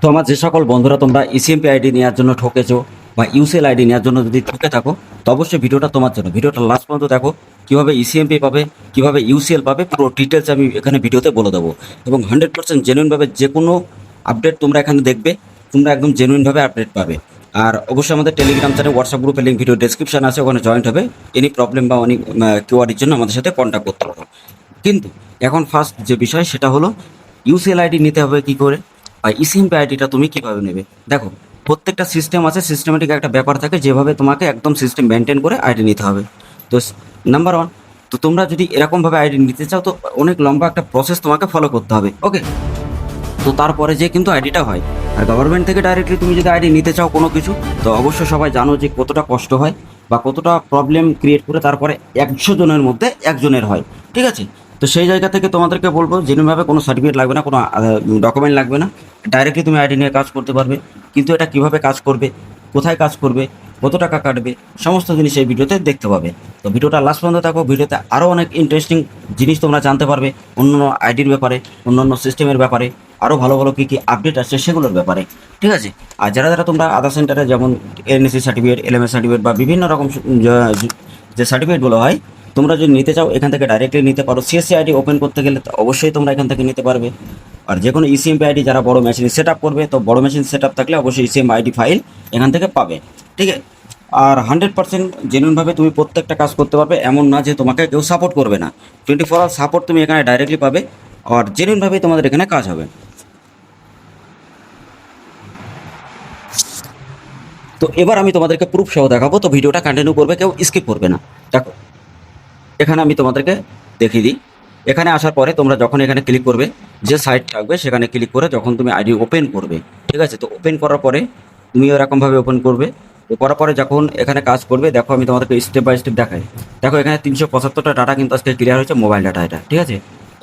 তো আমার যে সকল বন্ধুরা তোমরা ইসিএমপি আইডি নেওয়ার জন্য ঠকেছো বা ইউসিএল আইডি নেওয়ার জন্য যদি ঠকে থাকো, তো অবশ্যই ভিডিওটা তোমার জন্য। ভিডিওটা লাস্ট পর্যন্ত দেখো, কীভাবে ইসিএমপি পাবে, কীভাবে ইউসিএল পাবে, পুরো ডিটেলস আমি এখানে ভিডিওতে বলে দেবো। এবং 100% জেনুইনভাবে যে কোনো আপডেট তোমরা এখানে দেখবে, তোমরা একদম জেনুইনভাবে আপডেট পাবে। আর অবশ্যই আমাদের টেলিগ্রাম চ্যানেল, হোয়াটসঅ্যাপ গ্রুপের লিঙ্ক ভিডিও ডেসক্রিপশন আছে, ওখানে জয়েন্ট হবে। এনি প্রবলেম বা অনেক কিওয়ার্ডের জন্য আমাদের সাথে কন্ট্যাক্ট করতে পারো। কিন্তু এখন ফার্স্ট যে বিষয় সেটা হলো ইউসিএল আইডি নিতে হবে কী করে, আর ইসিএমপি আইডিটা তুমি কীভাবে নেবে। দেখো, প্রত্যেকটা সিস্টেম আছে, সিস্টেমেটিক একটা ব্যাপার থাকে, যেভাবে তোমাকে একদম সিস্টেম মেনটেন করে আইডি নিতে হবে। তো নাম্বার ওয়ান, তো তোমরা যদি এরকমভাবে আইডি নিতে চাও তো অনেক লম্বা একটা প্রসেস তোমাকে ফলো করতে হবে। ওকে, তো তারপরে যে কিন্তু আইডিটা হয়। আর গভর্নমেন্ট থেকে ডাইরেক্টলি তুমি যদি আইডি নিতে চাও কোনো কিছু, তো অবশ্যই সবাই জানো যে কতটা কষ্ট হয় বা কতটা প্রবলেম ক্রিয়েট করে তারপরে 100 জনের মধ্যে একজনের হয়। ঠিক আছে, তো সেই জায়গা থেকে তোমাদেরকে বলবো যেভাবে কোনো সার্টিফিকেট লাগবে না, কোনো ডকুমেন্ট লাগবে না, ডাইরেক্টলি তুমি আইডি নিয়ে কাজ করতে পারবে। কিন্তু এটা কিভাবে কাজ করবে, কোথায় কাজ করবে, কত টাকা কাটবে, সমস্ত জিনিস এই ভিডিওতে দেখতে পাবে। তো ভিডিওটা লাস্ট পর্যন্ত থাকো, ভিডিওতে আরও অনেক ইন্টারেস্টিং জিনিস তোমরা জানতে পারবে, অন্য আইডির ব্যাপারে, অন্যান্য সিস্টেমের ব্যাপারে, আরও ভালো ভালো কী কী আপডেট আসছে সেগুলোর ব্যাপারে। ঠিক আছে, আর যারা যারা তোমরা আধার সেন্টারে যেমন এনএসসি সার্টিফিকেট, এলএমএস সার্টিফিকেট বা বিভিন্ন রকম যে সার্টিফিকেটগুলো হয়, তোমরা যদি নিতে চাও এখান থেকে ডাইরেক্টলি নিতে পারো। সিএসসি আইডি ওপেন করতে গেলে তো অবশ্যই তোমরা এখান থেকে নিতে পারবে। আর যে কোনো ইসিএমপি আইডি যারা বড় মেশিন সেট আপ করবে, তো বড় মেশিন সেট আপ থাকলে অবশ্যই ইসিএম আইডি ফাইল এখান থেকে পাবে। ঠিক আছে, আর 100% জেনুইনভাবে তুমি প্রত্যেকটা কাজ করতে পারবে, এমন না যে তোমাকে কেউ সাপোর্ট করবে না। 24 আওয়ার সাপোর্ট তুমি এখানে ডাইরেক্টলি পাবে, আর জেনুইনভাবেই তোমাদের এখানে কাজ হবে। তো এবার আমি তোমাদেরকে প্রুফ সহ দেখাবো, তো ভিডিওটা কন্টিনিউ করবে, কেউ স্কিপ করবে না। দেখো, এখানে আমি তোমাদেরকে দেখিয়ে দিই। এখানে আসার পরে তোমরা যখন এখানে ক্লিক করবে, যে সাইট থাকবে সেখানে ক্লিক করে যখন তুমি আইডি ওপেন করবে, ঠিক আছে, তো ওপেন করার পরে তুমি এরকমভাবে ওপেন করবে। তো করার পরে যখন এখানে কাজ করবে, দেখো আমি তোমাদেরকে স্টেপ বাই স্টেপ দেখাই। দেখো এখানে 375টা ডাটা কিন্তু আজকে ক্লিয়ার হয়েছে, মোবাইল ডাটা এটা। ঠিক আছে,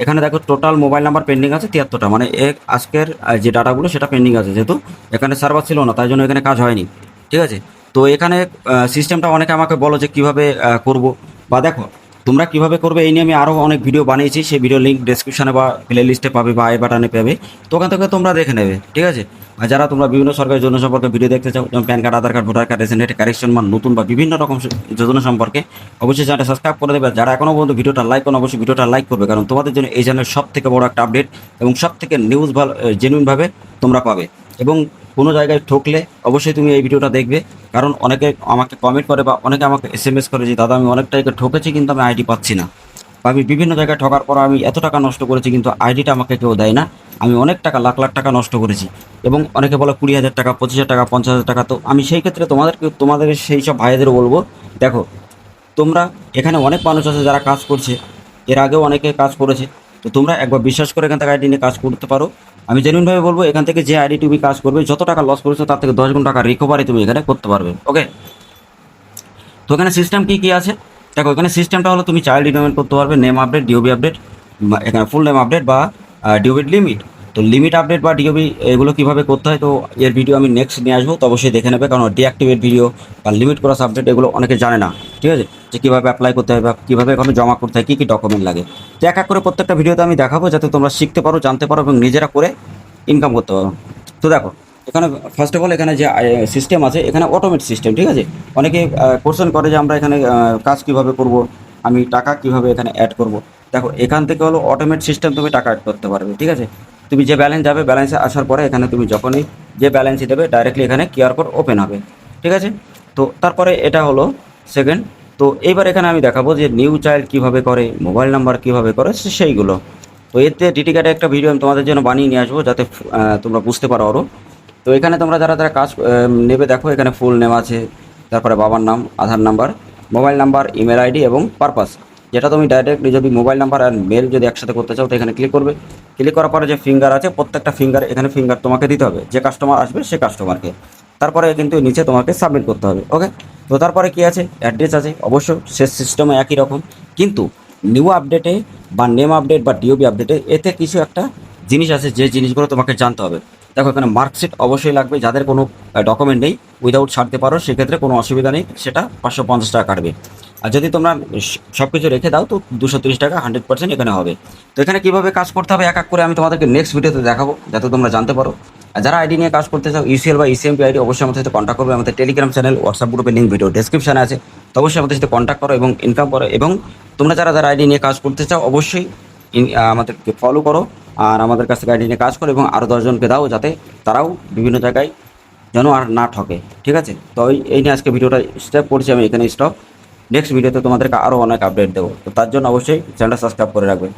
এখানে দেখো টোটাল মোবাইল নাম্বার পেন্ডিং আছে 73টা, মানে আজকের যে ডাটাগুলো সেটা পেন্ডিং আছে, যেহেতু এখানে সার্ভার ছিল না তাই জন্য এখানে কাজ হয়নি। ঠিক আছে, তো এখানে সিস্টেমটা অনেকে আমাকে বলো যে কীভাবে করব, বা দেখো তোমরা কীভাবে করবে এই নিয়ে আমি আরও অনেক ভিডিও বানিয়েছি, সেই ভিডিও লিঙ্ক ডেসক্রিপশনে বা প্লে লিস্টে পাবে বা আই বাটনে পাবে, তো ওখান থেকে তোমরা দেখে নেবে। ঠিক আছে, আর যারা তোমরা বিভিন্ন সরকারি যোজনা সম্পর্কে ভিডিও দেখতে চাও, যেমন pan card, Aadhaar card, voter card, ration correction মান নতুন বা বিভিন্ন রকম যোজনা সম্পর্কে, অবশ্যই চ্যানেলটা সাবস্ক্রাইব করে দেবে। যারা এখনও পর্যন্ত ভিডিওটা লাইক করুন, অবশ্যই ভিডিওটা লাইক করবে, কারণ তোমাদের জন্য এই চ্যানেলের সব থেকে বড় একটা আপডেট এবং সব থেকে নিউজ ভালো জেনুইনভাবে তোমরা পাবে। এবং কোনো জায়গায় ঠকলে অবশ্যই তুমি এই ভিডিওটা দেখবে, কারণ অনেকে আমাকে কমেন্ট করে বা অনেকে আমাকে এসএমএস করে যে দাদা আমি অনেক টাকা ঠকেছি কিন্তু আমি আইডি পাচ্ছি না, বা আমি বিভিন্ন জায়গায় ঠকার পর আমি এত টাকা নষ্ট করেছি কিন্তু আইডিটা আমাকে কেউ দেয় না, আমি অনেক টাকা লাখ লাখ টাকা নষ্ট করেছি। এবং অনেকে বলে 20,000 টাকা, 25,000 টাকা, 50,000 টাকা। তো আমি সেই ক্ষেত্রে তোমাদের সেই সব ভাইদেরও বলবো, দেখো তোমরা এখানে অনেক মানুষ আছে যারা কাজ করছে, এর আগেও অনেকে কাজ করেছে, তো তোমরা একবার বিশ্বাস করে এখান থেকে আইডি নিয়ে কাজ করতে পারো। আমি জেনুইনভাবে বলবো, এখান থেকে যে আইডি তুমি কাজ করবে, যত টাকা লস করেছো তার থেকে 10 গুণ টাকা রিকভারি তুমি এখানে করতে পারবে। ওকে, তো এখানে সিস্টেম কী কী আছে দেখো। এখানে সিস্টেমটা হলো তুমি চাইল্ড রিনিউয়াল করতে পারবে, নেম আপডেট, ডিওবি আপডেট, এখানে ফুল নেম আপডেট বা ডিওবি লিমিট। তো লিমিট আপডেট বা ডিওবি এগুলো কীভাবে করতে হয়, তো এর ভিডিও আমি নেক্সট নিয়ে আসবো, তো অবশ্যই দেখে নেবে, কারণ ডিঅ্যাক্টিভেট ভিডিও বা লিমিট ক্রস আপডেট এগুলো অনেকে জানে না। ঠিক আছে, যে কীভাবে অ্যাপ্লাই করতে হয় বা কীভাবে এখানে জমা করতে হয়, কী কী ডকুমেন্ট লাগে, তো এক এক করে প্রত্যেকটা ভিডিওতে আমি দেখাবো, যাতে তোমরা শিখতে পারো, জানতে পারো এবং নিজেরা করে ইনকাম করতে পারো। তো দেখো এখানে ফার্স্ট অফ অল এখানে যে সিস্টেম আছে, এখানে অটোমেট সিস্টেম। ঠিক আছে, অনেকে কোশ্চেন করে যে আমরা এখানে কাজ কীভাবে করব, আমি টাকা কীভাবে এখানে অ্যাড করব। দেখো এখান থেকে হলো অটোমেট সিস্টেম, তুমি টাকা অ্যাড করতে পারবে। ঠিক আছে, তুমি যে ব্যালেন্স যাবে, ব্যালেন্সে আসার পরে এখানে তুমি যখনই যে ব্যালেন্সই দেবে ডাইরেক্টলি এখানে কিউআর কোড ওপেন হবে। ঠিক আছে, তো তারপরে এটা হলো সেকেন্ড। তো এইবার এখানে আমি দেখাবো যে নিউ চাইল্ড কীভাবে করে, মোবাইল নাম্বার কীভাবে করে সেইগুলো। তো এতে ডিটি কার্ডে একটা ভিডিও আমি তোমাদের জন্য বানিয়ে নিয়ে আসবো, যাতে তোমরা বুঝতে পারো আরও। তো এখানে তোমরা যারা যারা কাজ নেবে, দেখো এখানে ফুল নেম আছে, তারপরে বাবার নাম, Aadhaar number, mobile number, email ID এবং পারপাস, যেটা তুমি ডাইরেক্টলি যদি মোবাইল নাম্বার আর মেল যদি একসাথে করতে চাও তো এখানে ক্লিক করবে। ক্লিক করার পরে যে ফিঙ্গার আছে, প্রত্যেকটা ফিঙ্গার এখানে ফিঙ্গার তোমাকে দিতে হবে, যে কাস্টমার আসবে সে কাস্টমারকে। তারপরে কিন্তু নিচে তোমাকে সাবমিট করতে হবে। ওকে, তো তারপরে কী আছে, অ্যাড্রেস আছে, অবশ্য সে সিস্টেমে একই রকম, কিন্তু নিউ আপডেটে বা নেম আপডেট বা ডিওবি আপডেটে এতে কিছু একটা জিনিস আছে, যে জিনিসগুলো তোমাকে জানতে হবে। দেখো এখানে মার্কশিট অবশ্যই লাগবে, যাদের কোনো ডকুমেন্ট নেই উইদাউট ছাড়তে পারো সেক্ষেত্রে কোনো অসুবিধা নেই, সেটা 550 টাকা কাটবে। আর যদি তোমরা সব কিছু রেখে দাও তো 230 টাকা 100% এখানে হবে। তো এখানে কীভাবে কাজ করতে হবে এক এক করে আমি তোমাদেরকে নেক্সট ভিডিওতে দেখাবো, যাতে তোমরা জানতে পারো। আর যারা আইডি নিয়ে কাজ করতে চাও ইউসিএল বা ইসিএমপি আইডি, অবশ্যই আমাদের সাথে কন্ট্যাক্ট করবে। আমাদের টেলিগ্রাম চ্যানেল, হোয়াটসঅ্যাপ গ্রুপের লিঙ্ক ভিডিও ডেসক্রিপশনে আছে। তো অবশ্যই আমাদের সাথে কন্ট্যাক্ট করো এবং ইনকাম করো। এবং তোমরা যারা যারা আইডি নিয়ে কাজ করতে চাও অবশ্যই আমাদেরকে ফলো করো আর আমাদের কাছ থেকে আইডি নিয়ে কাজ করো এবং আরও 10জনকে দাও, যাতে তারাও বিভিন্ন জায়গায় যেন আর না ঠকে। ঠিক আছে, তো এই নিয়ে আজকে ভিডিওটা স্টপ করছি আমি এখানে স্টপ। নেক্সট ভিডিওতে তোমাদেরকে আরও অনেক আপডেট দেবো, তো তার জন্য অবশ্যই চ্যানেলটা সাবস্ক্রাইব করে রাখবে।